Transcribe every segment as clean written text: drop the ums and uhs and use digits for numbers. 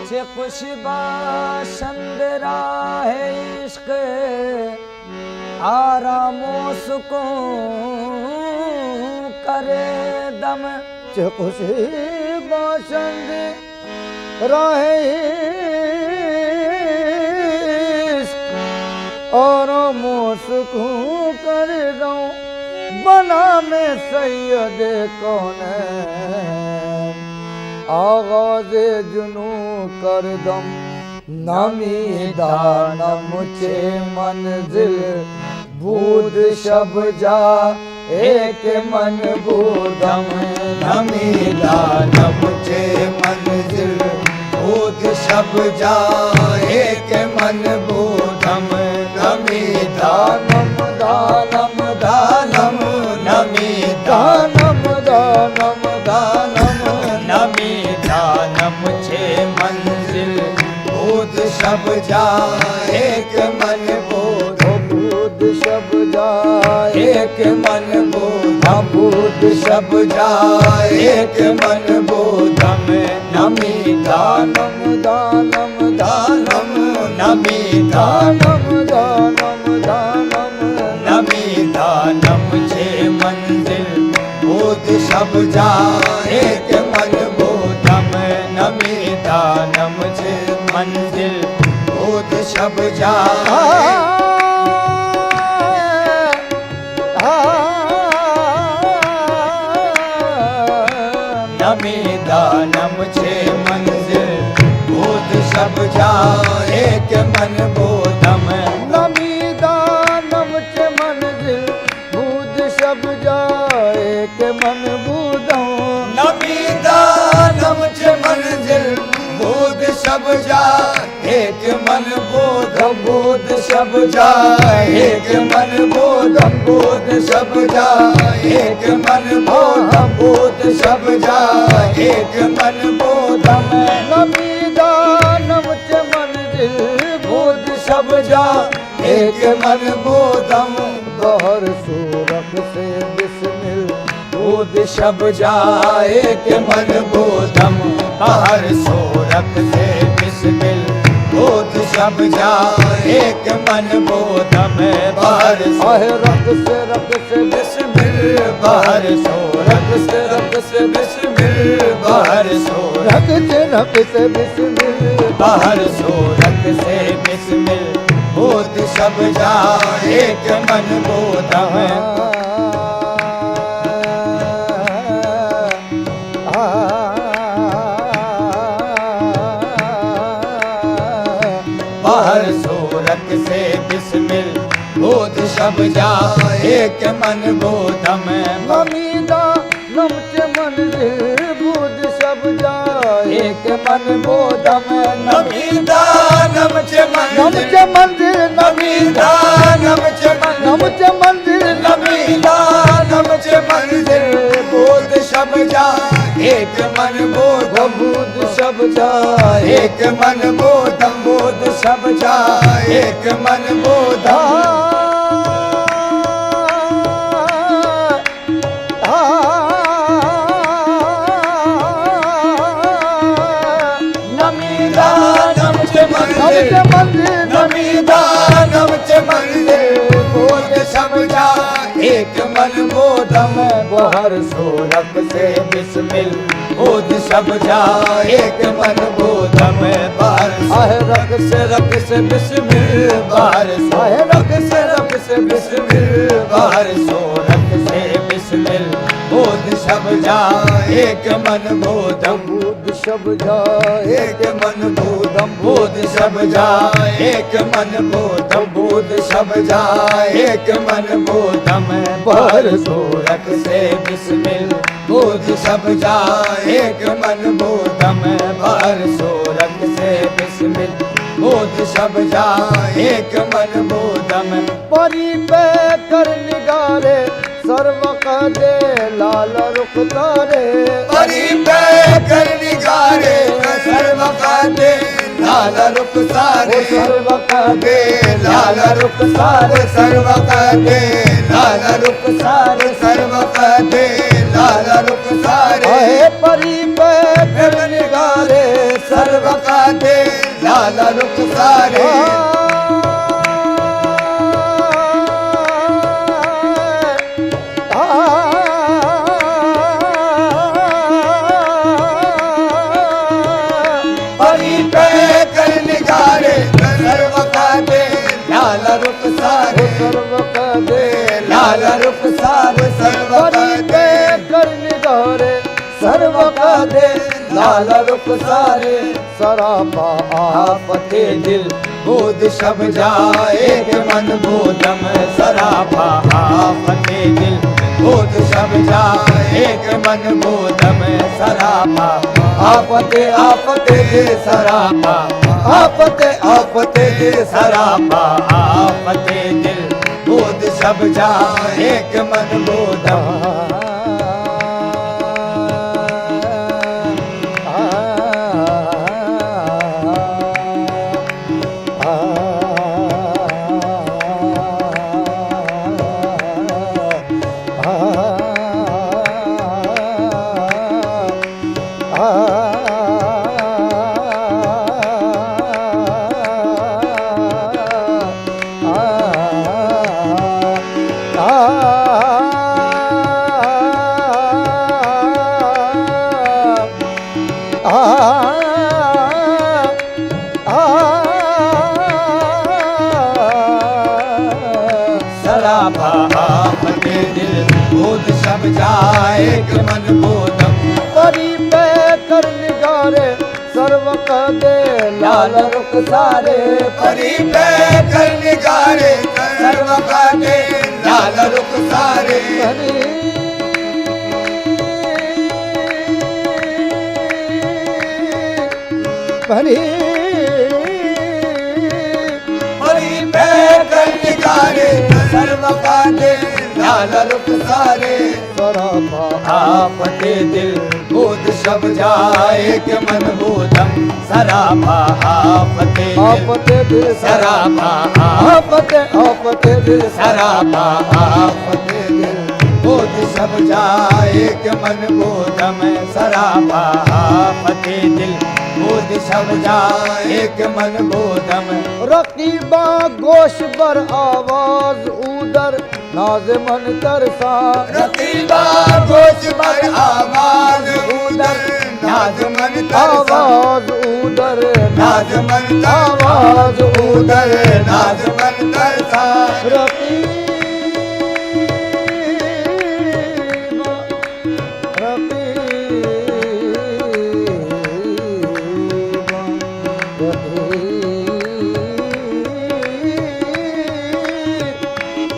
चे कुछ बाशंदरा है इश्क आरामो सुकून करे दम चे कुछ बाशंद राहे इश्क आरामो सुकून करे दम बना में सैयद कौन आगाज जुनू कर दम नमीदा न मुझे मंजिल बूद शब जा एक मन बूदम नमीदा न मुझे मंजिल बूद शब जा एक मन बूदम नमीदा दानम दानम दानम नमीदा दानम दानम दानम नमीदा न मुझे मंजिल बूद शब जा एक मन बूद बूद शब जा एक मन बूदम बूद शब जा एक मन बूदम नमीदा दानम दानम दानम नमीदा दानम दानम दानम नमीदा न मुझे मंजिल बूद शब जा एक मन बूदम नमीदा न मुझे मंजिल बूद शब जा नमीदा न मुझे मंजिल बूद शब जा एक मन बूदम नमीदा नमच मंजिल बूद शब जा एक मन बूदों नमीदा न मुझे मंजिल बूद शब जा एक मन बूदम बूद शब जा एक मन बूदम बूद शब जा एक मन बूदम बूद शब जा एक मन बूदम नमीदा नमच मंजिल बूद शब जा एक मन बूदम बहर सूरत से बिस्मिल बूद शब जा एक मन बूदम बाहर सोरख से बिस्मिल बूद शब जा एक मन बूदम बाहर आहे रख से बिस्मिल बाहर सोरख से बिस्मिल बाहर सोरख से बिस्मिल बाहर सोरख से बिस्मिल बूद शब जा एक मन बूदम बाहर सूरत से बिस्मिल बूद शब जा एक मन बूदम नमीदा नमच मंजिल बूद शब जा एक मन बूदम नमीदा नमच नमच मंजिल मंजिल नमीदा नमच मंजिल नमच मंजिल नमीदा नमच मंजिल बूद शब जा एक मन बूदम बूद शब जा एक मन बूदम बूद शब जा एक मन बूदम नमीदा नमच मंजिल नमीदा नमच मंजिल बूद शब जा एक मन बूदम बाहर सोरख से बिस्मिल बूद शब जा एक मन बूदम बाहर आहे रख से बिस्मिल बाहर आहे रख से बिस्मिल बाहर सोरख से बिस्मिल बूद शब जा एक मन बूदम बूद शब जा एक मन बूदम बूद शब जा एक मन बूदम बूद शब जा एक मन बूदम बाहर सोरख से बिस्मिल बूद शब जा एक मन बूदम बाहर सोरख से बिस्मिल बूद शब जा एक मन बूदम परी पे कर निगारे सर्व का दे लाल रुख तारे परी पे कर निगारे सर्व का दे लाल रुख सारे सर्व का दे लाल रुख सारे सर्व का दे लाल रुख सारे सर्व का दे लाल रुख सारे आहे परी पे कर निगारे सर्व का दे लाल रुख सारे परी पे कर निगारे सर्व का दे लाल रुख सारे सर्व का दे लाल रुख सारे सर्व का परी पे दे कर निगारे सर्व का दे लाल रुख सारे सरापा आपते दिल बोध सब जाए के मन बोधम सरापा आपते दिल बोध सब जाए के मन बोधम सरापा आपते आपते दिल सरापा आपते आपते दिल सरापा आपते दिल बोध सब जाए के मन बोधम सरापा आपते दिल बोध सब जाए के मन बोधम परी पे कर निगारे सर्व का दे लाल रुख सारे परी पे कर निगारे सर्व का दे लाल रुख सारे परी परी पे कर निगारे सर्व का दे लाल रुख सारे सरापा आपते दिल बोध सब जाए के मन बोधम सरापा आपते आपते दिल सरापा आपते आपते दिल सरापा आपते दिल बोध सब जाए के मन बोधम सरापा आपते दिल बोध सब जाए के मन बोधम रकीबा गोश बर आवाज उदर नाज मन तरसा रकीबा गोश पर आवाज उदर नाज मन तरसा आवाज उदर नाज मन आवाज उदर नाज मन तरसा रकीबा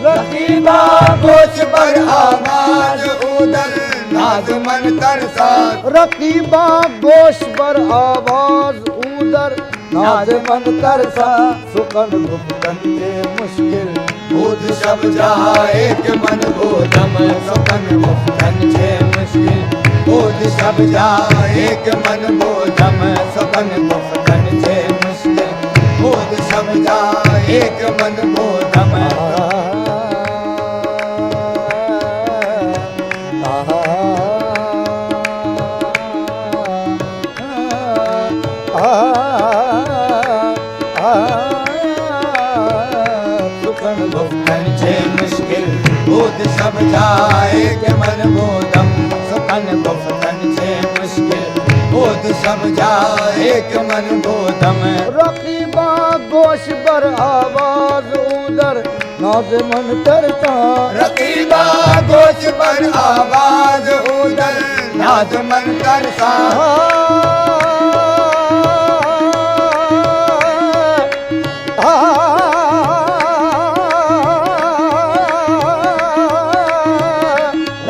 रकीबा गोश पर आवाज उदर नाज मन तरसा रकीबा गोश बर आवाज उदर नाज मन तरसा सुकन गुप्तन के मुश्किल बोध सब जाए के मन बोधम सुकन मुक्तन छे मुश्किल बोध सब जाए के मन बोधम सुकन मुक्तन छे मुश्किल बोध सब जाए के मन बोधम मुक्तन छे मुश्किल बोध सब जाए के मन बोधम सुकन मुक्तन छे मुश्किल बोध सब जाए के मन बोधम रकीबा गोश बर आवाज उदर नाज मन तरसा रकीबा गोश पर आवाज उदर नाज मन तरसा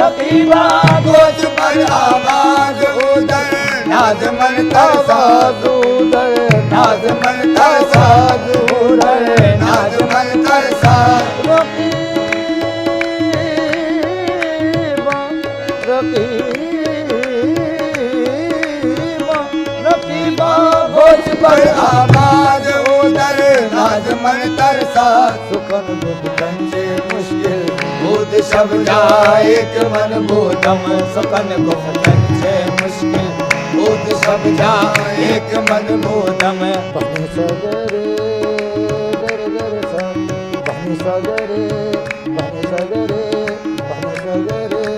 रकीबा गोश पर आवाज उदर नाज मन तरसा आवाज उदर नाज मन तरसा उदर नाज मन तरसा रकीबा गोश पर आवाज उदर नाज मन तरसा सुकन गुप्तन से मुश्किल बोध सब जाए के मन बोधम सुकन गुप्तन से मुश्किल बोध सब जाए एक मन बोधम बनी सगरे दर दर सा बनी सगरे बनी सगरे बनी सगरे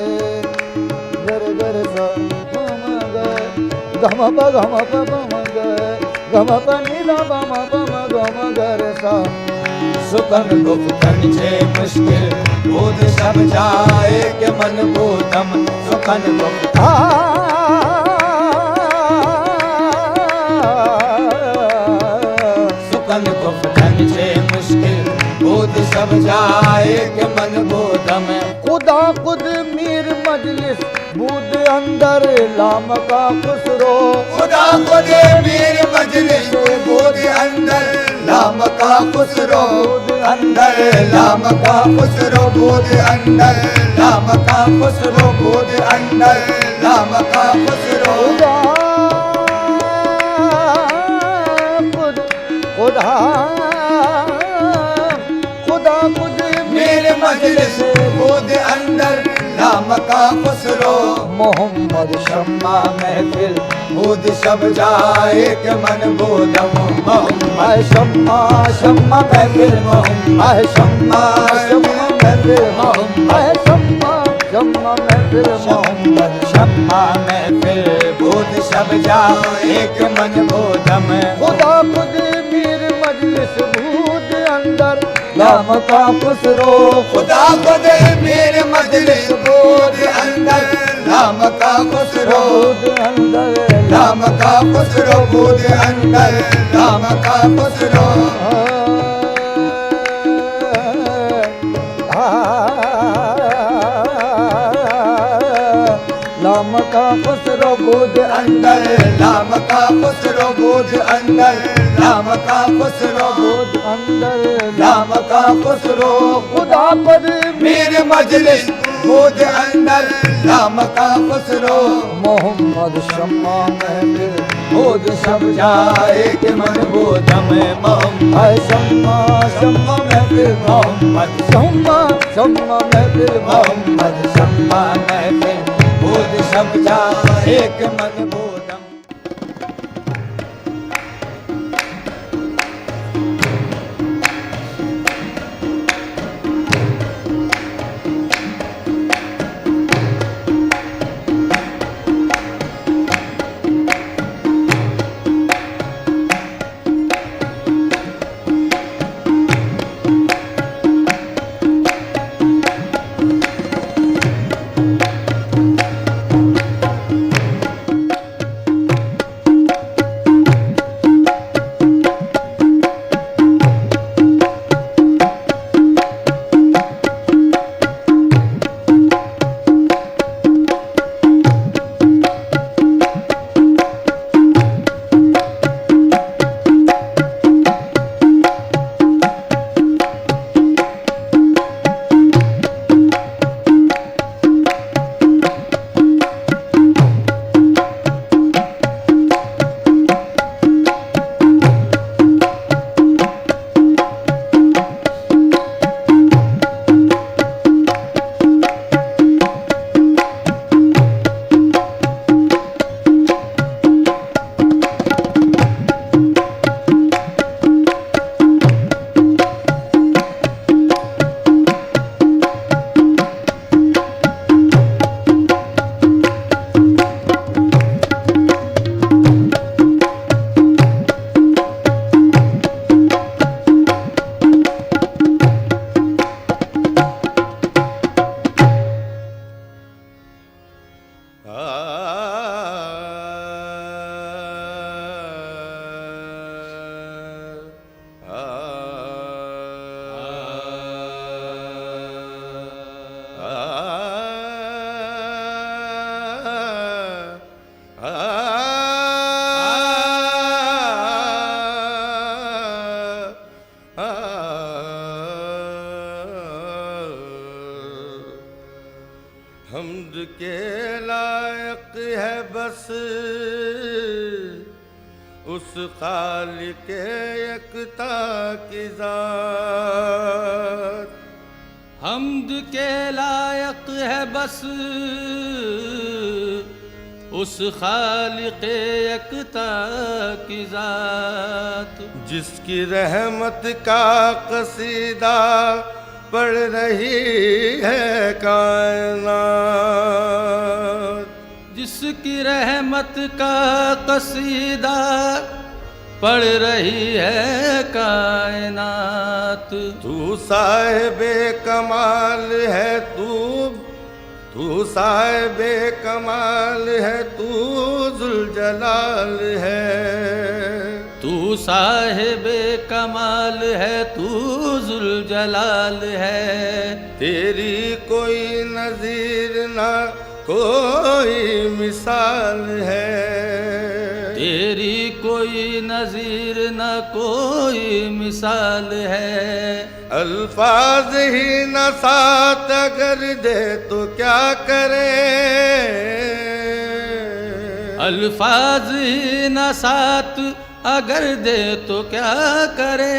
दर दर सा गम ग गम प गम ग गम प नि द गम प म गम गर सा सुखन गुप्तन छे मुश्किल बोध सब जाए के मन बोधम सुखन गुप्त सुखन गुप्तन छे मुश्किल बोध सब जाए के मन बोधम खुदा खुद मीर मजलिस बूद अंदर लाम का खुसरो खुदा खुद मीर मजलिस बोध अंदर लाम का खुसरो अंदर लाम का खुसरो बोध अंदर लाम का खुसरो बोध अंदर लाम का खुसरो खुदा खुदा खुद मेरे मजलिस बोध अंदर लाम का खुसरो मोहम्मद शम्मा महफिल बोध सब जाए के मन बोधम मोहम्मद शम्मा शम्मा महफिल मोहम्मद शम्मा शम्मा महफिल मोहम्मद शम्मा शम्मा महफिल मोहम्मद शम्मा महफिल बोध सब जाए के मन बोधम खुदा खुद मीर मजलिस भूत अंदर लाम का खुसरो खुदा खुद मेरे मजलिस बोध अंदर लाम का खुसरो अंदर लाम का खुसरो बोध अंदर लाम का खुसरो लाम का खुसरो बोध अंदर लाम का खुसरो बोध अंदर लाम का खुसरो बोध अंदर लाम का खुसरो खुदा पर मेरे मजलिस बोध अंदर लाम का खुसरो मोहम्मद शम्मा महफिल बोध सब जाए के मन बोधम मोहम्मद शम्मा शम्मा महफिल मोहम्मद शम्मा शम्मा महफिल मोहम्मद शम्मा महफिल बोध सब जाए के मन बोधम हम्द के लायक है बस उस खालिक यकता की ज़ात। हम्द के लायक है बस उस खालिक़े यकता की ज़ात, जिसकी रहमत का कसीदा पढ़ रही है कायनात, जिसकी रहमत का कसीदा पढ़ रही है कायनात। तू साहिबे कमाल है, तू साहिबे कमाल है, तू जुलजलाल है। तू साहिबे कमाल है, तू जुलजलाल है। तेरी कोई नज़ीर ना कोई मिसाल है, तेरी कोई नज़ीर न कोई मिसाल है। अल्फाज ही न साथ अगर दे तो क्या करे, अल्फाज ही न साथ अगर दे तो क्या करे।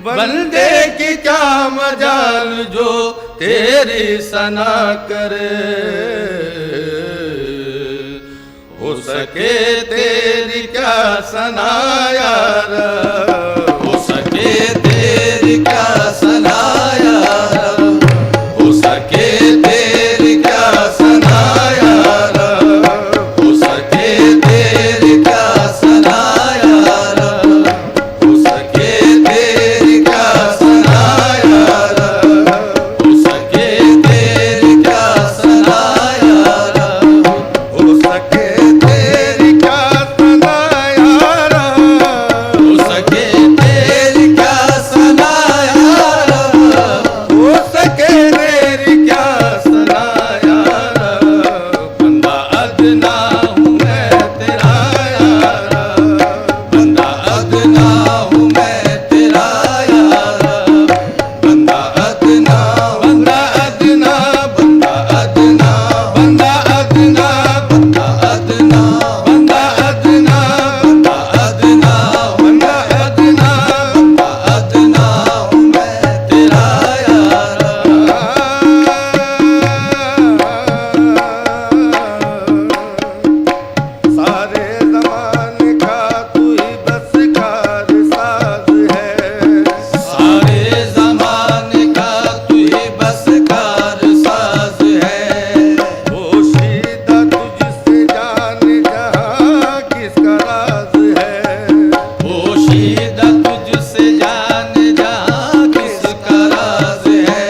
बंदे की क्या मजाल जो तेरी सना करे, हो सके तेरी क्या सना यार, हो सके तेरी क्या सना यार, हो सके तेरी क्या सना यार, हो सके तेरी क्या सना यार, हो सके तेरी क्या सना यार, हो सके तेरी क्या सना यार, हो सके तेरी क्या सना यार, हो सके तेरी क्या सना यार, हो सके तेरी क्या सना यार। बंदा अदना हूँ मैं तेरा यार, बंदा अदना हूँ मैं तेरा यार, बंदा अदना, बंदा अदना, बंदा अदना, बंदा अदना, बंदा अदना, बंदा अदना, बंदा अदना, बंदा अदना, बंदा अदना हूँ मैं तेरा यार। सारे ज़माने का तू ही बस कार साज है, सारे ज़माने का तू ही बस कार साज है। पोशीदा तुझसे जान जहाँ किसका राज है, पोशीदा तुझसे जान जहाँ किसका राज है।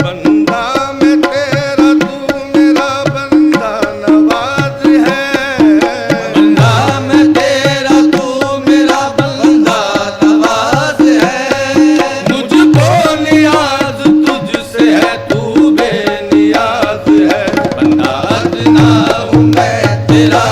बंदा में तेरा तू मेरा बंदा नवाज है, बंदा मैं तेरा तू मेरा बंदा नवाज है। मुझको नियाज तुझसे है, तू बेनियाज है। बंदा अदना हूँ मैं तेरा